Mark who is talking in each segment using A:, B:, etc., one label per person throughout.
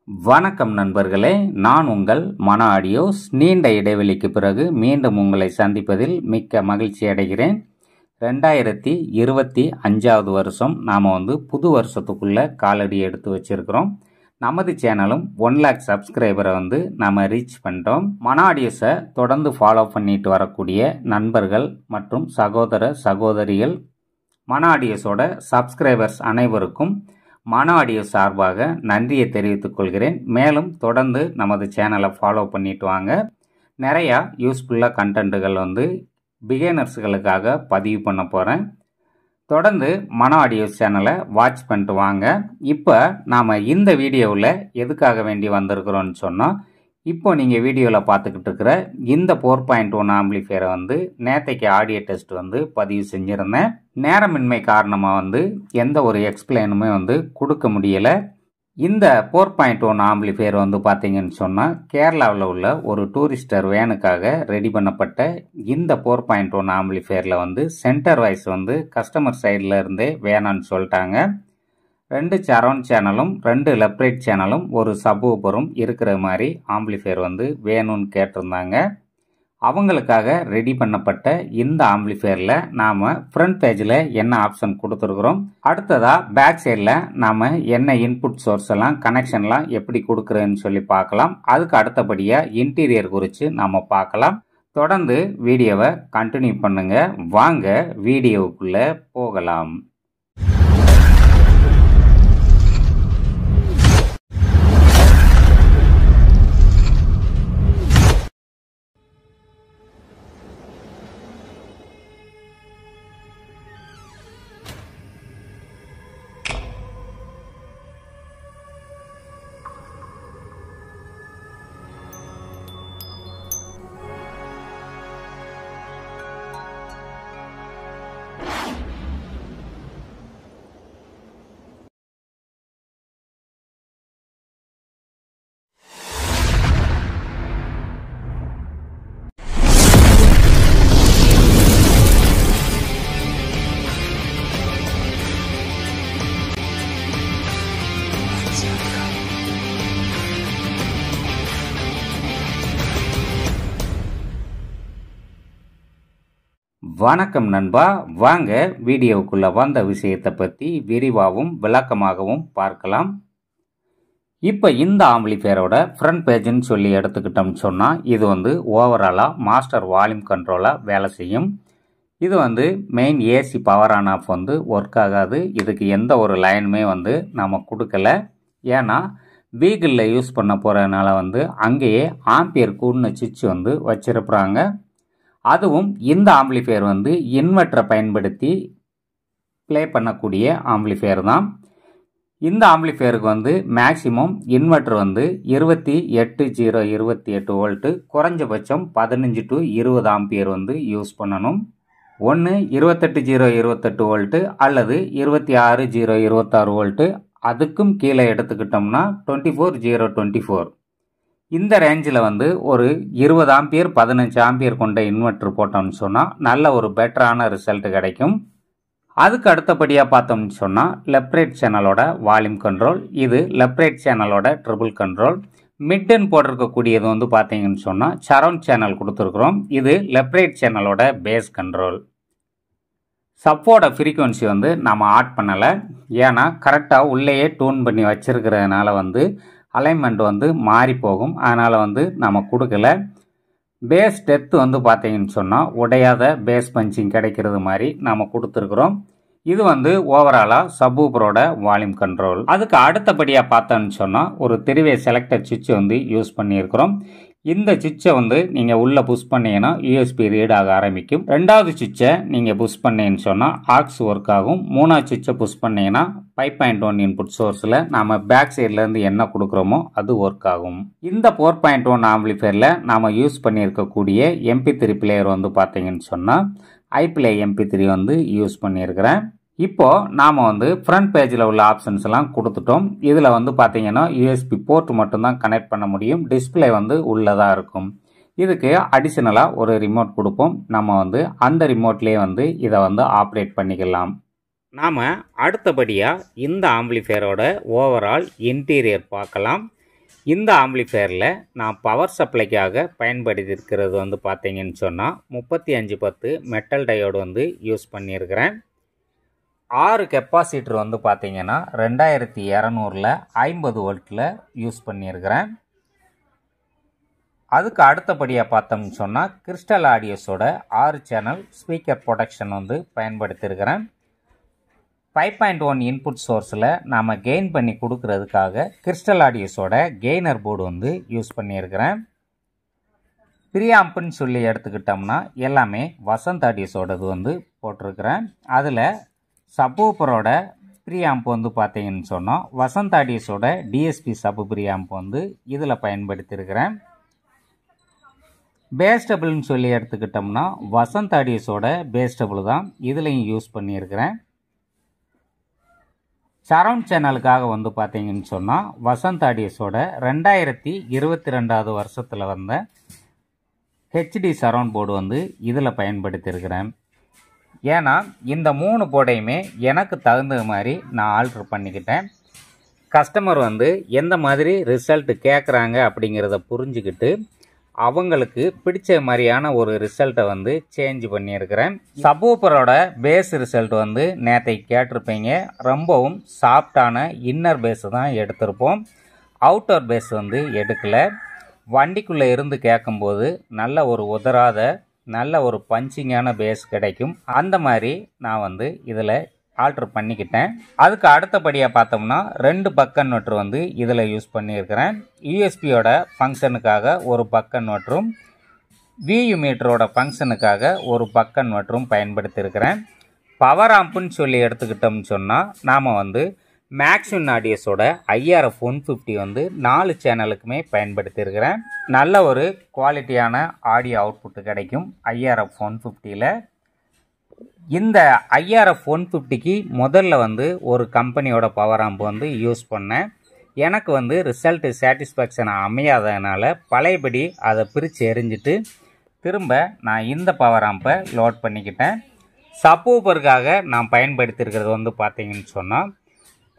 A: வணக்கம் நண்பர்களே, நான் உங்கள் மன ஆடியோஸ். நீண்ட இடைவெளிக்கு பிறகு மீண்டும் உங்களை சந்திப்பதில் மிக்க மகிழ்ச்சி அடைகிறேன். 2025வது வருஷம் நாம் புது வருஷத்துக்குள்ளே காலடி எடுத்து வச்சிருக்கிறோம். நமது சேனலும் 1 lakh சப்ஸ்கிரைபரை நம்ம ரீச் பண்ணிட்டோம். மன ஆடியோஸை தொடர்ந்து ஃபாலோ பண்ணிட்டு வரக்கூடிய நண்பர்கள் மற்றும் சகோதர சகோதரிகள், மன ஆடியோஸோட சப்ஸ்கிரைபர்ஸ் அனைவருக்கும் மன ஆடியோ சார்பாக நன்றியை தெரிவித்துக் கொள்கிறேன். மேலும் தொடர்ந்து நமது சேனலை ஃபாலோ பண்ணிட்டு வாங்க. நிறையா யூஸ்ஃபுல்லாக கண்டென்ட்டுகள் பிகினர்ஸ்களுக்காக பதிவு பண்ண போகிறேன். தொடர்ந்து மன ஆடியோ சேனலை வாட்ச் பண்ணிட்டு வாங்க. இப்போ நாம் இந்த வீடியோவில் எதுக்காக வேண்டி வந்திருக்கிறோன்னு சொன்னால், இப்போ நீங்கள் வீடியோவில் பார்த்துக்கிட்டு இருக்கிற இந்த 4.1 ஆம்பிளிஃபையரை நேற்றைக்கு ஆடியோ டெஸ்ட் பதிவு செஞ்சுருந்தேன். நேரமின்மை காரணமாக எந்த ஒரு எக்ஸ்பிளைனுமே கொடுக்க முடியலை. இந்த 4.1 ஆம்பிளிஃபையர் பார்த்தீங்கன்னு சொன்னால், கேரளாவில் உள்ள ஒரு டூரிஸ்டர் வேனுக்காக ரெடி பண்ணப்பட்ட இந்த 4.1 ஆம்பிளிஃபையரில் சென்டர் வாய்ஸ் கஸ்டமர் சைடில் இருந்தே வேணான்னு சொல்லிட்டாங்க. 2 சரவுண்ட் சேனலும் 2 லெஃப்ட் ரைட் சேனலும் ஒரு சப்வூஃபரும் இருக்கிற மாதிரி ஆம்பிளிஃபையர் வேணும்னு கேட்டிருந்தாங்க. அவங்களுக்காக ரெடி பண்ணப்பட்ட இந்த ஆம்பிளிஃபையரில் நாம் ஃப்ரண்ட் பேஜில் என்ன ஆப்ஷன் கொடுத்துருக்குறோம், அடுத்ததாக பேக் சைடில் நாம் என்ன இன்புட் சோர்ஸ் எல்லாம் கனெக்ஷன்லாம் எப்படி கொடுக்குறேன்னு சொல்லி பார்க்கலாம். அதுக்கு அடுத்தபடியாக இன்டீரியர் குறித்து நாம் பார்க்கலாம். தொடர்ந்து வீடியோவை கண்டினியூ பண்ணுங்க. வாங்க வீடியோவுக்குள்ளே போகலாம். வணக்கம் நண்பா, வாங்க வீடியோவுக்குள்ள வந்த விஷயத்தை பற்றி விரிவாகவும் விளக்கமாகவும் பார்க்கலாம். இப்போ இந்த ஆம்பிளிஃபையரோட ஃப்ரண்ட் பேஜ்னு சொல்லி எடுத்துக்கிட்டோம்னு சொன்னால், இது ஓவராலாக மாஸ்டர் வால்யூம் கண்ட்ரோலாக வேலை செய்யும். இது main AC power on off work ஆகாது. இதுக்கு எந்த ஒரு லைனுமே நம்ம கொடுக்கல. ஏன்னா வீகிளில் யூஸ் பண்ண போகிறதுனால அங்கேயே ஆம்பியர் கூடின சுவிட்ச் வச்சிருப்பாங்க. அதுவும் இந்த ஆம்பிளிஃபையர் இன்வெர்ட்டரை பயன்படுத்தி ப்ளே பண்ணக்கூடிய ஆம்பிளிஃபையர் தான். இந்த ஆம்பிளிஃபையருக்கு மேக்சிமம் இன்வெர்ட்டர் 28 வோல்ட்டு, குறைஞ்சபட்சம் 15 to 20 ஆம்பியர் யூஸ் பண்ணணும். ஒன்று 28 வோல்ட்டு அல்லது 26 வோல்ட்டு. அதுக்கும் கீழே எடுத்துக்கிட்டோம்னா 24 இந்த ரேஞ்சில் ஒரு 20 ஆம்பியர் 15 ஆம்பியர் கொண்ட இன்வெர்ட்டர் போட்டோம்னு சொன்னால் நல்ல ஒரு பெட்டரான ரிசல்ட் கிடைக்கும். அதுக்கு அடுத்தபடியாக பார்த்தோம்னு சொன்னால் லெஃப்ட் ரைட் சேனலோட வால்யூம் கண்ட்ரோல், இது லெஃப்ட் ரைட் சேனலோட ட்ரிபிள் கண்ட்ரோல். மிட்டன் போட்டிருக்கக்கூடியது பார்த்தீங்கன்னு சொன்னால் சரவுண்ட் சேனல் கொடுத்துருக்குறோம். இது லெஃப்ட் ரைட் சேனலோட பேஸ் கண்ட்ரோல். சப்போட ஃப்ரீக்குவன்சி நம்ம ஆட் பண்ணலை. ஏன்னா கரெக்டாக உள்ளேயே டூன் பண்ணி வச்சிருக்கிறதுனால அலைன்மெண்ட் மாறி போகும். அதனால் நம்ம கொடுக்கல. பேஸ் டெப்த் பார்த்தீங்கன்னு சொன்னால் உடையாத பேஸ் பஞ்சிங் கிடைக்கிறது மாதிரி நம்ம கொடுத்துருக்குறோம். இது ஓவராலாக சப்வூஃபரோட வால்யூம் கண்ட்ரோல். அதுக்கு அடுத்தபடியாக பார்த்தோன்னு சொன்னால் ஒரு 3-way செலக்டர் சுவிட்ச் யூஸ் பண்ணியிருக்கிறோம். இந்த சுவிட்சை நீங்கள் உள்ளே புஷ் பண்ணீங்கன்னா யூஎஸ்பி ரீட் ஆக ஆரம்பிக்கும். 2வது சுவிட்சை நீங்கள் புஷ் பண்ணீங்கன்னு சொன்னால் ஆக்ஸ் ஒர்க் ஆகும். 3வது சுவிட்சை புஷ் பண்ணீங்கன்னா 5.1 இன்புட் சோர்ஸில் நம்ம பேக் சைட்லேருந்து என்ன கொடுக்குறோமோ அது ஒர்க் ஆகும். இந்த 4.1 ஆம்பிளிஃபையரில் நாம் யூஸ் பண்ணியிருக்கக்கூடிய MP3 பிளேயர் பார்த்தீங்கன்னு சொன்னால் iPlay MP3 யூஸ் பண்ணியிருக்கிறேன். இப்போ நாம் ஃப்ரண்ட் பேஜில் உள்ள ஆப்ஷன்ஸ் எல்லாம் கொடுத்துட்டோம். இதில் பார்த்தீங்கன்னா யூஎஸ்பி போர்ட் மட்டும்தான் கனெக்ட் பண்ண முடியும். டிஸ்பிளே உள்ளதாக இருக்கும். இதுக்கு அடிஷனலாக ஒரு ரிமோட் கொடுப்போம். நம்ம அந்த ரிமோட்லேயே இதை ஆப்ரேட் பண்ணிக்கலாம். நாம் அடுத்தபடியாக இந்த ஆம்பிளிஃபையரோட ஓவரால் இன்டீரியர் பார்க்கலாம். இந்த ஆம்பிளிஃபையரில் நான் பவர் சப்ளைக்காக பயன்படுத்தியிருக்கிறது வந்து பார்த்தீங்கன்னு சொன்னால் 3510 மெட்டல் டயோடு வந்து யூஸ் பண்ணியிருக்கிறேன். 6 கெப்பாசிட்டர் வந்து பார்த்தீங்கன்னா 2200 50 வோல்ட்டில் யூஸ் பண்ணியிருக்கிறேன். அதுக்கு அடுத்தபடியாக பார்த்தோம்னு சொன்னால் கிறிஸ்டல் ஆடியோஸோட 6 சேனல் ஸ்பீக்கர் ப்ரொடக்ஷன் வந்து பயன்படுத்தியிருக்கிறேன். 5.1 இன்புட் சோர்ஸில் நாம் கெயின் பண்ணி கொடுக்கறதுக்காக கிறிஸ்டல் ஆடியோஸோட கெய்னர் போர்டு வந்து யூஸ் பண்ணியிருக்கிறேன். ப்ரீஆம்ப்னு சொல்லி எடுத்துக்கிட்டோம்னா எல்லாமே வசந்த் ஆடியோஸோடது வந்து போட்டிருக்கிறேன். அதில் சப்வூஃபரோட ப்ரீஆம்ப் வந்து பார்த்தீங்கன்னு சொன்னால் வசந்த் ஆடியோஸோட டிஎஸ்பி சப் ப்ரீஆம்ப் வந்து இதில் பயன்படுத்தியிருக்கிறேன். பேஸ்டபிள்னு சொல்லி எடுத்துக்கிட்டோம்னா வசந்த் ஆடியோஸோட பேஸ்டபிள் தான் இதுலையும் யூஸ் பண்ணியிருக்கிறேன். சரவுண்ட் சேனலுக்காக வந்து பார்த்தீங்கன்னு சொன்னால் வசந்த் ஆடியோஸோட 2022 வருஷத்தில் வந்த ஹெச்டி சரவுண்ட் போர்டு வந்து இதில் பயன்படுத்தியிருக்கிறேன். ஏன்னா இந்த 3 போர்டையுமே எனக்கு தகுந்த மாதிரி நான் ஆல்ட்ரு பண்ணிக்கிட்டேன். கஸ்டமர் வந்து எந்த மாதிரி ரிசல்ட் கேட்குறாங்க அப்படிங்கிறத புரிஞ்சுக்கிட்டு அவங்களுக்கு பிடிச்ச மாதிரியான ஒரு ரிசல்ட்டை வந்து சேஞ்ச் பண்ணியிருக்கிறேன். சப்வூஃபரோட பேஸ் ரிசல்ட் வந்து நேற்றைக்கு கேட்டிருப்பீங்க. ரொம்பவும் சாஃப்டான இன்னர் பேஸ் தான் எடுத்திருப்போம். அவுட்டர் பேஸ் வந்து எடுக்கலை. வண்டிக்குள்ளே இருந்து கேட்கும்போது நல்ல ஒரு உதராத நல்ல ஒரு பஞ்சிங்கான பேஸ் கிடைக்கும். அந்த மாதிரி நான் வந்து இதில் ஆல்ட்ரு பண்ணிக்கிட்டேன். அதுக்கு அடுத்தபடியாக பார்த்தோம்னா 2 பக் கன்வெர்ட்டர் வந்து இதில் யூஸ் பண்ணியிருக்கிறேன். யூஎஸ்பியோட ஃபங்க்ஷனுக்காக ஒரு பக் கன்வெர்ட்டரும் வியூ மீட்டரோட ஃபங்க்ஷனுக்காக ஒரு பக் கன்வெர்ட்டரும் பயன்படுத்தியிருக்கிறேன். பவர் ஆம்புன்னு சொல்லி எடுத்துக்கிட்டோம்னு சொன்னால் நாம் வந்து மேக்ஸிமம் ஆடியோஸோட IRF 150 வந்து 4 சேனலுக்குமே பயன்படுத்தியிருக்கிறேன். நல்ல ஒரு குவாலிட்டியான ஆடியோ அவுட்புட்டு கிடைக்கும் IRF 150ல். இந்த IRF 150க்கு முதல்ல வந்து ஒரு கம்பெனியோட பவர் ஆம்ப் வந்து யூஸ் பண்ணேன். எனக்கு வந்து ரிசல்ட்டு சாட்டிஸ்ஃபேக்ஷன் அமையாததுனால பழையபடி அதை பிரித்து எரிஞ்சிட்டு திரும்ப நான் இந்த பவர் ஆம்பை லோட் பண்ணிக்கிட்டேன். சப்வூஃபருக்காக நான் பயன்படுத்தியிருக்கிறது வந்து பார்த்தீங்கன்னு சொன்னால்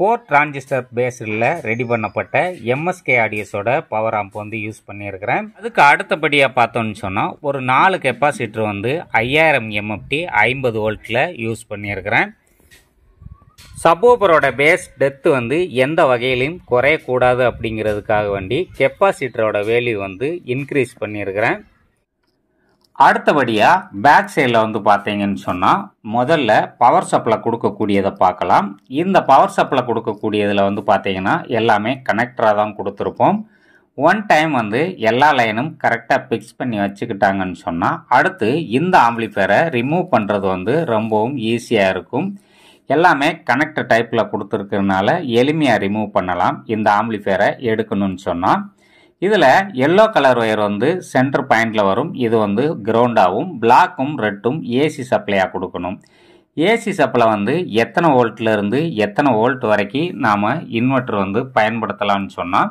A: 4 டிரான்சிஸ்டர் பேஸில் ரெடி பண்ணப்பட்ட MSK ஆடியோஸோட பவர் ஆம்ப் வந்து யூஸ் பண்ணியிருக்கிறேன். அதுக்கு அடுத்தபடியாக பார்த்தோன்னு சொன்னால் ஒரு 4 கெப்பாசிட்டர் வந்து 5000 MFT 50 வோல்ட்டில் யூஸ் பண்ணியிருக்கிறேன். சப்வூஃபரோட பேஸ் டெப்த் வந்து எந்த வகையிலையும் குறையக்கூடாது அப்படிங்கிறதுக்காக வேண்டி கெப்பாசிட்டரோட வேல்யூ வந்து இன்க்ரீஸ் பண்ணியிருக்கிறேன். அடுத்தபடியாக பேக் சைடில் வந்து பார்த்தீங்கன்னு சொன்னால் முதல்ல பவர் சப்ளை கொடுக்கக்கூடியதை பார்க்கலாம். இந்த பவர் சப்ளை கொடுக்கக்கூடியதில் வந்து பார்த்தீங்கன்னா எல்லாமே கனெக்டராக தான் கொடுத்துருப்போம். ஒன் டைம் வந்து எல்லா லைனும் கரெக்டாக ஃபிக்ஸ் பண்ணி வச்சுக்கிட்டாங்கன்னு சொன்னால் அடுத்து இந்த ஆம்பிளிஃபையரை ரிமூவ் பண்ணுறது வந்து ரொம்பவும் ஈஸியாக இருக்கும். எல்லாமே கனெக்டர் டைப்பில் கொடுத்துருக்கிறதுனால எளிமையாக ரிமூவ் பண்ணலாம். இந்த ஆம்பிளிஃபையரை எடுக்கணும்னு சொன்னால் இதில் எல்லோ கலர் ஒயர் வந்து சென்டர் பாயிண்டில் வரும். இது வந்து கிரவுண்டாகவும் பிளாக்கும் ரெட்டும் ஏசி சப்ளையாக கொடுக்கணும். ஏசி சப்ளை வந்து எத்தனை வோல்ட்லேருந்து எத்தனை வோல்ட் வரைக்கும் நாம் இன்வெர்ட்டர் வந்து பயன்படுத்தலாம்னு சொன்னால்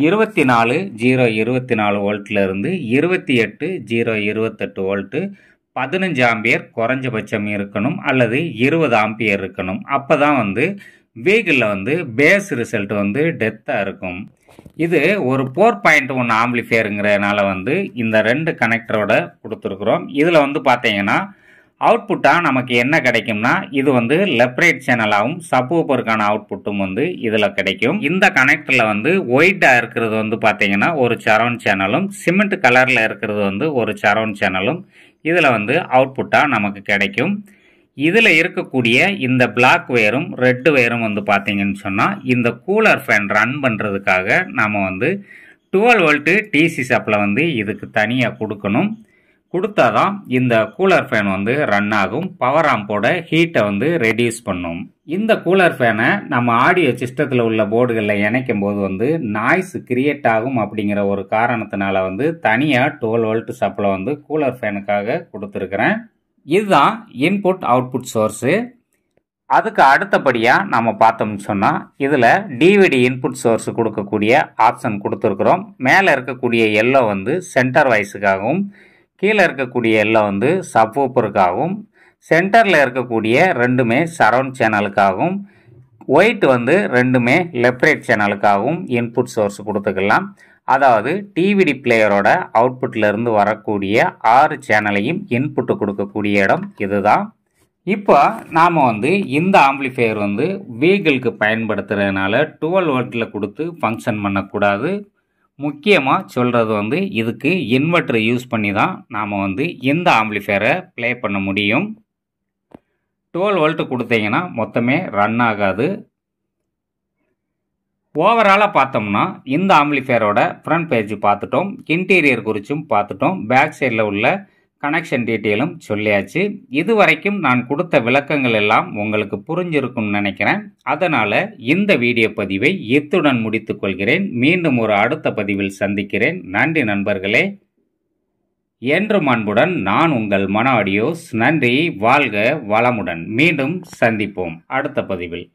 A: 24.024 வோல்ட்லேருந்து 28.028 வோல்ட்டு 15 ஆம்பியர் குறைஞ்சபட்சம் இருக்கணும் அல்லது 20 ஆம்பியர் இருக்கணும். அப்போ தான் வந்து வெஹிக்கிளில் வந்து பேஸ் ரிசல்ட் வந்து டெப்த்தாக இருக்கும். இது ஒரு 4.1 ஆம்பிளிஃபையருங்கிறதுனால வந்து இந்த 2 கனெக்டரோட கொடுத்துருக்குறோம். இதில் வந்து பார்த்தீங்கன்னா அவுட்புட்டாக நமக்கு என்ன கிடைக்கும்னா இது வந்து லெஃப்ட் ரைட் சேனலாகவும் சப்வூஃபருக்கான அவுட்புட்டும் வந்து இதில் கிடைக்கும். இந்த கனெக்டரில் வந்து ஒயிட்டாக இருக்கிறது வந்து பார்த்தீங்கன்னா ஒரு சரவுண்ட் சேனலும் சிமெண்ட் கலரில் இருக்கிறது வந்து ஒரு சரவுண்ட் சேனலும் இதில் வந்து அவுட்புட்டாக நமக்கு கிடைக்கும். இதில் இருக்கக்கூடிய இந்த பிளாக் ஒயரும் ரெட் ஒயரும் வந்து பார்த்தீங்கன்னு சொன்னால் இந்த கூலர் ஃபேன் ரன் பண்ணுறதுக்காக நாம் வந்து 12 வோல்ட்டு டிசி சப்ளை வந்து இதுக்கு தனியாக கொடுக்கணும். கொடுத்தா தான் இந்த கூலர் ஃபேன் வந்து ரன் ஆகும். பவர் ஆம்போட ஹீட்டை வந்து ரெடியூஸ் பண்ணும். இந்த கூலர் ஃபேனை நம்ம ஆடியோ சிஸ்டத்தில் உள்ள போர்டுகளில் இணைக்கும் போது வந்து நாய்ஸ் கிரியேட் ஆகும் அப்படிங்கிற ஒரு காரணத்தினால வந்து தனியாக 12 வோல்ட் சப்ளை வந்து கூலர் ஃபேனுக்காக கொடுத்துருக்குறேன். இதுதான் இன்புட் அவுட்புட் சோர்ஸு. அதுக்கு அடுத்தபடியாக நம்ம பார்த்தோம்னு சொன்னால் இதில் டிவிடி இன்புட் சோர்ஸ் கொடுக்கக்கூடிய ஆப்ஷன் கொடுத்துருக்குறோம். மேலே இருக்கக்கூடிய எல்லோ வந்து சென்டர் வாய்ஸுக்காகவும் கீழே இருக்கக்கூடிய எல்லோ வந்து சப்வூஃபருக்காகவும் சென்டரில் இருக்கக்கூடிய ரெண்டுமே சரவுண்ட் சேனலுக்காகவும் ஒயிட் வந்து ரெண்டுமே லெஃப்ட் ரைட் சேனலுக்காகவும் இன்புட் சோர்ஸ் கொடுத்துக்கலாம். அதாவது டிவிடி பிளேயரோட அவுட்புட்ல இருந்து வரக்கூடிய 6 சேனலையும் இன்புட்டு கொடுக்கக்கூடிய இடம் இதுதான். இப்போ நாம் வந்து இந்த ஆம்பிளிஃபையர் வந்து வெஹிக்கிளுக்கு பயன்படுத்துறதுனால 12 வோல்ட்டில் கொடுத்து ஃபங்க்ஷன் பண்ணக்கூடாது. முக்கியமாக சொல்கிறது வந்து இதுக்கு இன்வெர்டர் யூஸ் பண்ணி தான் நாம் வந்து இந்த ஆம்பிளிஃபையரை ப்ளே பண்ண முடியும். 12 வோல்ட் கொடுத்தீங்கன்னா மொத்தமே ரன் ஆகாது. ஓவராலாக பார்த்தோம்னா இந்த ஆம்பிளிஃபையரோட ஃப்ரண்ட் பேஜ் பார்த்துட்டோம், இன்டீரியர் குறித்தும் பார்த்துட்டோம், பேக் சைடில் உள்ள கனெக்ஷன் டீட்டெயிலும் சொல்லியாச்சு. இது வரைக்கும் நான் கொடுத்த விளக்கங்கள் எல்லாம் உங்களுக்கு புரிஞ்சிருக்கும்னு நினைக்கிறேன். அதனால் இந்த வீடியோ பதிவை இத்துடன் முடித்துக் கொள்கிறேன். மீண்டும் ஒரு அடுத்த பதிவில் சந்திக்கிறேன். நன்றி நண்பர்களே. என்றும் அன்புடன் நான் உங்கள் மனோ ஆடியோஸ். நன்றி. வாழ்க வளமுடன். மீண்டும் சந்திப்போம் அடுத்த பதிவில்.